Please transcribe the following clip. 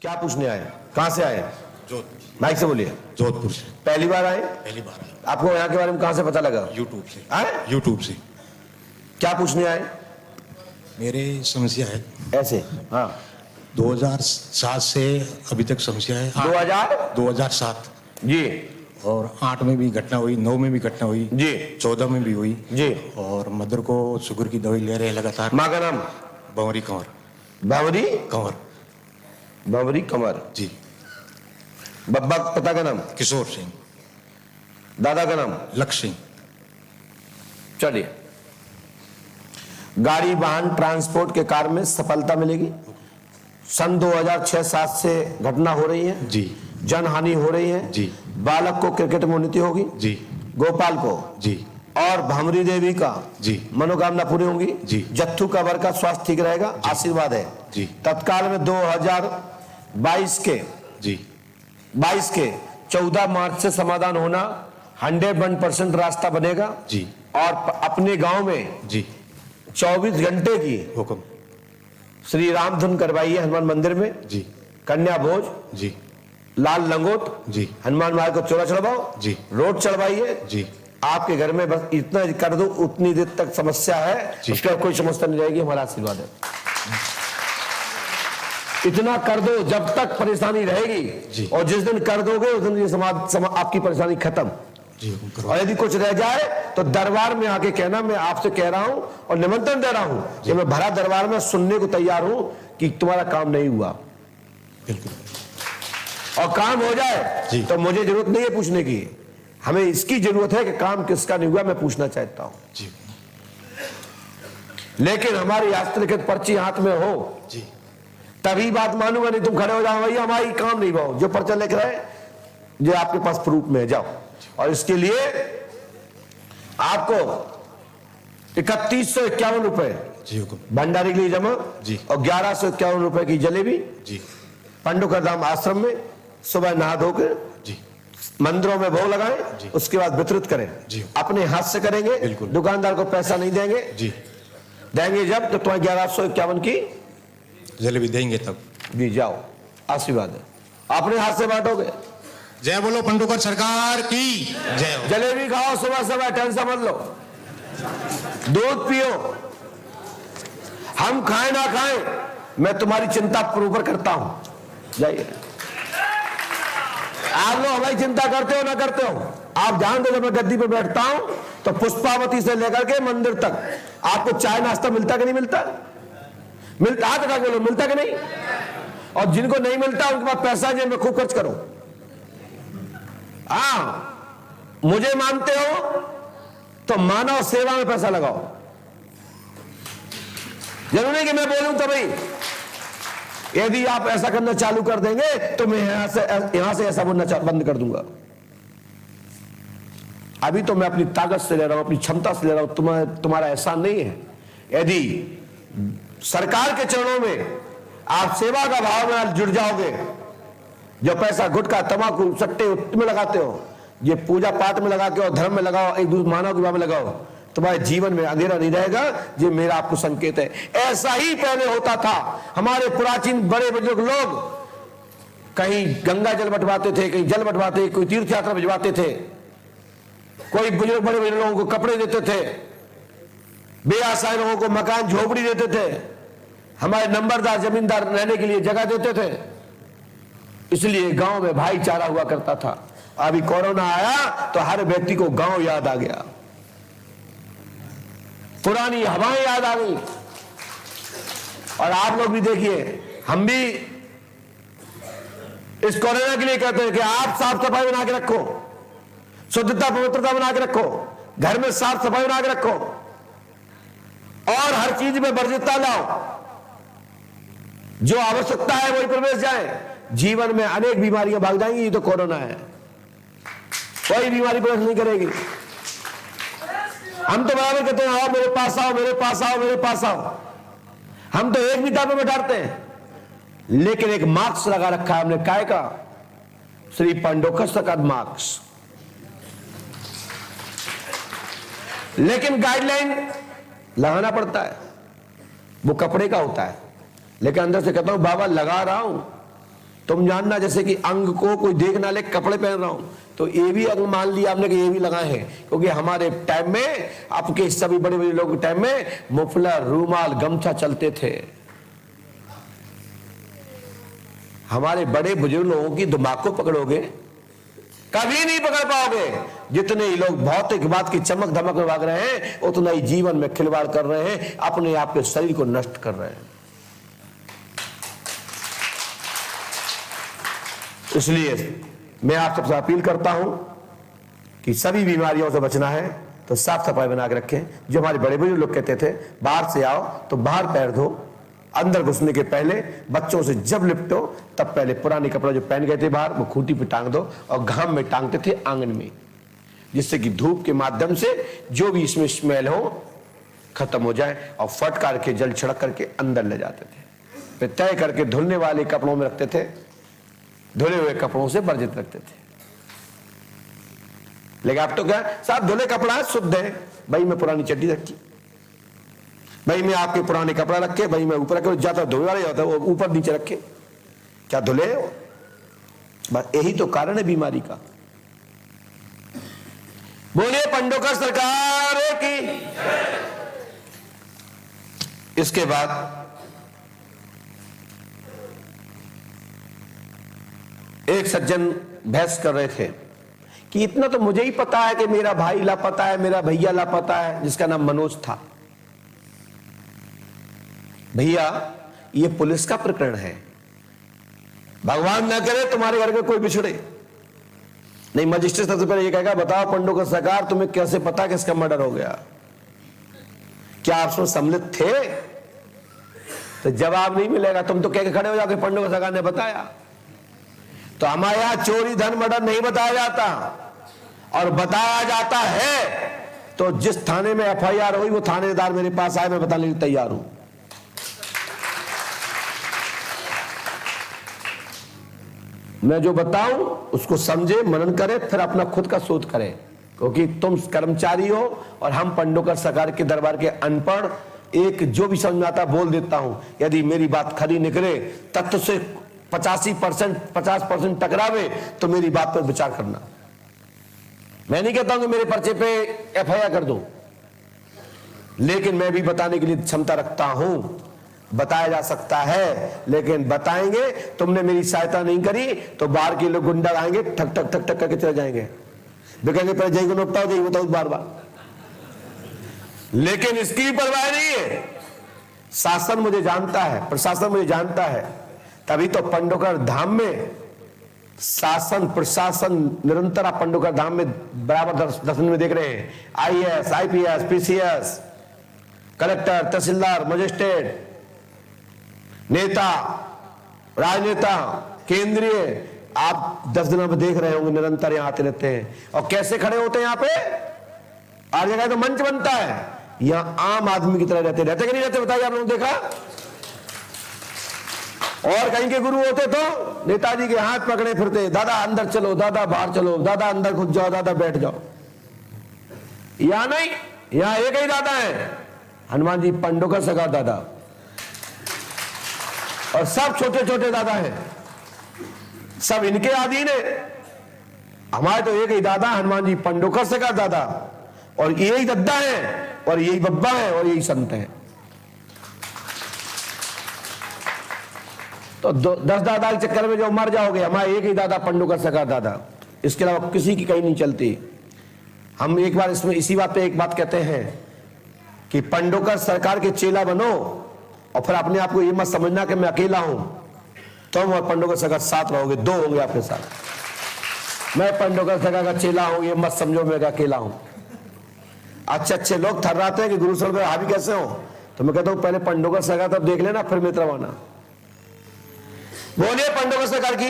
क्या पूछने आए, कहाँ से आए? जोधपुर। माइक से बोलिए। जोधपुर से पहली बार आए? पहली बार आया। आपको यहाँ के बारे में कहाँ से पता लगा? यूट्यूब से। आए? यूट्यूब से। क्या पूछने आए? मेरे समस्या है ऐसे, हाँ। 2007 से अभी तक समस्या है। 2007 जी और 8 में भी घटना हुई, 9 में भी घटना हुई जी 14 में भी हुई जी। और मदर को शुगर की दवाई ले रहे हैं लगातार। माँ का नाम? बंवरी कंवर। बावरी कंवर बावरी कंवर जी। बब्बा पिता का नाम? किशोर सिंह। दादा का नाम? लक्ष्य सिंह। चलिए, गाड़ी वाहन ट्रांसपोर्ट के कार्य में सफलता मिलेगी। सन 2006-7 से घटना हो रही है जी। जनहानि हो रही है जी। बालक को क्रिकेट में उन्नति होगी जी। गोपाल को जी। और भमरी देवी का जी। मनोकामना पूरी होंगी जी। जत्थू का वर का स्वास्थ्य ठीक रहेगा, आशीर्वाद है जी। तत्काल में 2022 के 14 मार्च से समाधान होना 101% रास्ता बनेगा जी। और अपने गांव में जी। 24 घंटे की हुक्म। श्री राम धुन करवाइए हनुमान मंदिर में। जी। कन्या भोज, जी। लाल लंगोट, जी। हनुमान मार्ग को चोरा चढ़वाओ जी। रोड चढ़वाइए जी। आपके घर में बस इतना कर दो, उतनी देर तक समस्या है उसके बाद कोई समस्या नहीं रहेगी, हमारा आशीर्वाद है। इतना कर दो जब तक परेशानी रहेगी और जिस दिन कर दोगे उस दिन ये आपकी परेशानी खत्म। और यदि कुछ रह जाए तो दरबार में आके कहना मैं आपसे कह रहा हूं और निमंत्रण दे रहा हूं कि मैं भरा दरबार में सुनने को तैयार हूं कि तुम्हारा काम नहीं हुआ। बिल्कुल। और काम हो जाए तो मुझे जरूरत नहीं है पूछने की, हमें इसकी जरूरत है कि काम किसका नहीं हुआ मैं पूछना चाहता हूं जी। लेकिन हमारी हस्तलिखित पर्ची हाथ में हो जी। तभी बात मानूंगा, नहीं तुम खड़े हो जाओ भैया हमारी काम नहीं भाव जो पर्चा लिख रहे हैं जो आपके पास प्रूफ में है जाओ। और इसके लिए आपको 3151 रुपए जी हुक्म। भंडारी के लिए जमा जी। और 1151 रुपए की जलेबी जी। पंडुका धाम आश्रम में सुबह नहा धोकर जी। मंदिरों में भोग लगाएं, उसके बाद वितरित करें। जी। अपने हाथ से करेंगे, बिल्कुल। दुकानदार को पैसा नहीं देंगे। जी। देंगे जब तो तुम्हें 1151 की जलेबी देंगे तब। जी जाओ, आशीर्वाद है अपने हाथ से बांटोगे। जय बोलो पंडुकर सरकार की जय हो। जलेबी खाओ सुबह सुबह, टेंशन मत लो, दूध पियो, हम खाएं ना खाएं मैं तुम्हारी चिंता पूर्व करता हूं। जाइए, आप लोग हमारी चिंता करते हो ना करते हो, आप जान दो जब मैं गद्दी पे बैठता हूं तो पुष्पावती से लेकर के मंदिर तक आपको चाय नाश्ता मिलता कि नहीं मिलता? मिलता, हाथ उठा के बोलो मिलता कि नहीं? और जिनको नहीं मिलता उनके पास पैसा जेब में खूब खर्च करो। मुझे मानते हो तो मानव सेवा में पैसा लगाओ। जरूरी नहीं कि मैं बोलूं तो भाई, यदि आप ऐसा करना चालू कर देंगे तो मैं यहां से ऐसा बोलना बंद कर दूंगा। अभी तो मैं अपनी ताकत से ले रहा हूं, अपनी क्षमता से ले रहा हूं, तुम्हारा एहसान नहीं है। यदि सरकार के चरणों में आप सेवा का भाव में जुड़ जाओगे, जो पैसा गुटखा तंबाकू सट्टे में लगाते हो ये पूजा पाठ में लगा के और धर्म में लगाओ, एक दूसरे मानव विवाह में लगाओ, तुम्हारे जीवन में अंधेरा नहीं रहेगा। ये मेरा आपको संकेत है। ऐसा ही पहले होता था। हमारे प्राचीन बड़े बुजुर्ग लोग कहीं गंगा जल बंटवाते थे, कहीं जल बंटवाते, कोई तीर्थ यात्रा भिजवाते थे, कोई बुजुर्ग बड़े बुजुर्ग लोगों को कपड़े देते थे, बेआसाई लोगों को मकान झोपड़ी देते थे, हमारे नंबरदार जमींदार रहने के लिए जगह देते थे। इसलिए गांव में भाईचारा हुआ करता था। अभी कोरोना आया तो हर व्यक्ति को गांव याद आ गया, पुरानी हवाएं याद आ गई। और आप लोग भी देखिए, हम भी इस कोरोना के लिए कहते हैं कि आप साफ सफाई बना के रखो, शुद्धता पवित्रता बना के रखो, घर में साफ सफाई बना के रखो और हर चीज में वर्जितता लाओ। जो आवश्यकता है वही प्रवेश जाए। जीवन में अनेक बीमारियां भाग जाएंगी, ये तो कोरोना है, कोई बीमारी प्रवेश नहीं करेगी। हम तो बराबर कहते हैं आओ मेरे पास आओ, मेरे पास आओ, मेरे पास आओ। हम तो एक भी ताबे में डालते हैं, लेकिन एक मार्क्स लगा रखा है हमने काय का, श्री पंडोकस का मार्क्स। लेकिन गाइडलाइन लगाना पड़ता है, वो कपड़े का होता है, लेकिन अंदर से कहता हूं बाबा लगा रहा हूं, तुम जानना जैसे कि अंग को कोई देख ना ले, कपड़े पहन रहा हूं तो ये भी अंग मान लिया आपने कि ये भी लगाए हैं, क्योंकि हमारे टाइम में, आपके सभी बड़े बड़े लोगों के टाइम में मुफलर, रूमाल, गमछा चलते थे। हमारे बड़े बुजुर्ग लोगों की दिमाग को पकड़ोगे कभी नहीं पकड़ पाओगे। जितने ही लोग भौतिक बात की चमक धमक में भाग रहे हैं, उतना ही जीवन में खिलवाड़ कर रहे हैं, अपने आप के शरीर को नष्ट कर रहे हैं। इसलिए मैं आप सबसे अपील करता हूं कि सभी बीमारियों से बचना है तो साफ सफाई बना के रखें। जो हमारे बड़े बुजुर्ग लोग कहते थे बाहर से आओ तो बाहर पैर धो, अंदर घुसने के पहले बच्चों से जब लिपटो तब पहले पुराने कपड़ा जो पहन गए थे बाहर वो खूंटी पे टांग दो, और घाम में टांगते थे आंगन में, जिससे कि धूप के माध्यम से जो भी इसमें स्मेल हो खत्म हो जाए, और फटकार के जल छिड़क करके अंदर ले जाते थे। फिर तय करके धुलने वाले कपड़ों में रखते थे, धुले हुए कपड़ों से वर्जित रखते थे। लेकिन अब तो क्या, साहब धुले कपड़ा है, शुद्ध है, भाई मैं पुरानी चड्डी रखी, भाई मैं आपके पुराने कपड़ा रखे, भाई मैं ऊपर रखे, ज्यादा धोने वाले होता है वो ऊपर नीचे रखे, क्या धुले हो? बस यही तो कारण है बीमारी का। बोलिए पंडोकर सरकार की। इसके बाद एक सज्जन बहस कर रहे थे कि इतना तो मुझे ही पता है कि मेरा भाई लापता है, मेरा भैया लापता है, जिसका नाम मनोज था। भैया ये पुलिस का प्रकरण है, भगवान ना करे तुम्हारे घर में कोई बिछड़े नहीं, मजिस्ट्रेट सबसे पहले ये कहेगा बताओ पंडोकर सरकार तुम्हें कैसे पता कि इसका मर्डर हो गया, क्या आप उसमें सम्मिलित थे? तो जवाब नहीं मिलेगा, तुम तो कह के खड़े हो जाओगे पंडोकर सरकार ने बताया। तो हमारे यहां चोरी धन मर्डर नहीं बताया जाता, और बताया जाता है तो जिस थाने में एफआईआर हुई वो थानेदार मेरे पास आए, मैं बताने के लिए तैयार हूं। मैं जो बताऊं उसको समझे, मनन करे, फिर अपना खुद का शोध करें, क्योंकि तुम कर्मचारी हो और हम पंडोकर सरकार के दरबार के अनपढ़, एक जो भी समझ में आता बोल देता हूं। यदि मेरी बात खरी निकले, तथ्य से 50% टकरावे तो मेरी बात पर विचार करना। मैं नहीं कहता हूं कि मेरे पर्चे पे एफआईआर कर दो, लेकिन मैं भी बताने के लिए क्षमता रखता हूं। बताया जा सकता है, लेकिन बताएंगे, तुमने मेरी सहायता नहीं करी तो बाहर के लोग गुंडा आएंगे, ठक ठक ठक ठक करके चले जाएंगे, वे कहेंगे पहले जय को निपटाओ, जय बताओ बार बार। लेकिन इसकी परवाह नहीं है, शासन मुझे जानता है, प्रशासन मुझे जानता है, तभी तो पंडोकर धाम में शासन प्रशासन निरंतर आप पंडोकर धाम में बराबर दर्शन में देख रहे हैं। आईएएस, आईपीएस, पीसीएस, कलेक्टर, तहसीलदार, मजिस्ट्रेट, नेता, राजनेता, केंद्रीय, आप 10 दिनों में देख रहे होंगे निरंतर यहां आते रहते हैं। और कैसे खड़े होते हैं यहां पे? हर जगह तो मंच बनता है, यहां आम आदमी की तरह रहते कि नहीं रहते? बताइए, आप लोगों ने देखा? और कहीं के गुरु होते तो नेताजी के हाथ पकड़े फिरते, दादा अंदर चलो, दादा बाहर चलो, दादा अंदर घुस जाओ, दादा बैठ जाओ। यहां नहीं, यहां एक ही दादा है, हनुमान जी पंडोकर सरकार दादा, और सब छोटे छोटे दादा हैं, सब इनके अधीन है। हमारे तो एक ही दादा हनुमान जी पंडोकर सरकार दादा, और यही दद्दा है, और यही बब्बा है, और यही संत है। तो 10 दादा के चक्कर में जो मर जाओगे, हमारे एक ही दादा पंडोकर सरकार दादा, इसके अलावा किसी की कहीं नहीं चलती। हम एक बार इसमें इसी बात पे एक बात कहते हैं कि पंडोकर सरकार के चेला बनो, और फिर अपने आप को ये मत समझना कि मैं अकेला हूं, तुम और पंडोकर सरकार साथ रहोगे, 2 होंगे आपके साथ। मैं पंडोकर सरकार का चेला हूं ये मत समझो मैं अकेला हूं। अच्छे अच्छे लोग थर्राते हैं कि गुरु सर हावी कैसे हो, तो मैं कहता हूं पहले पंडोकर सरकार तब देख लेना, फिर मित्र बना। बोलिए पंडोकर सरकार की।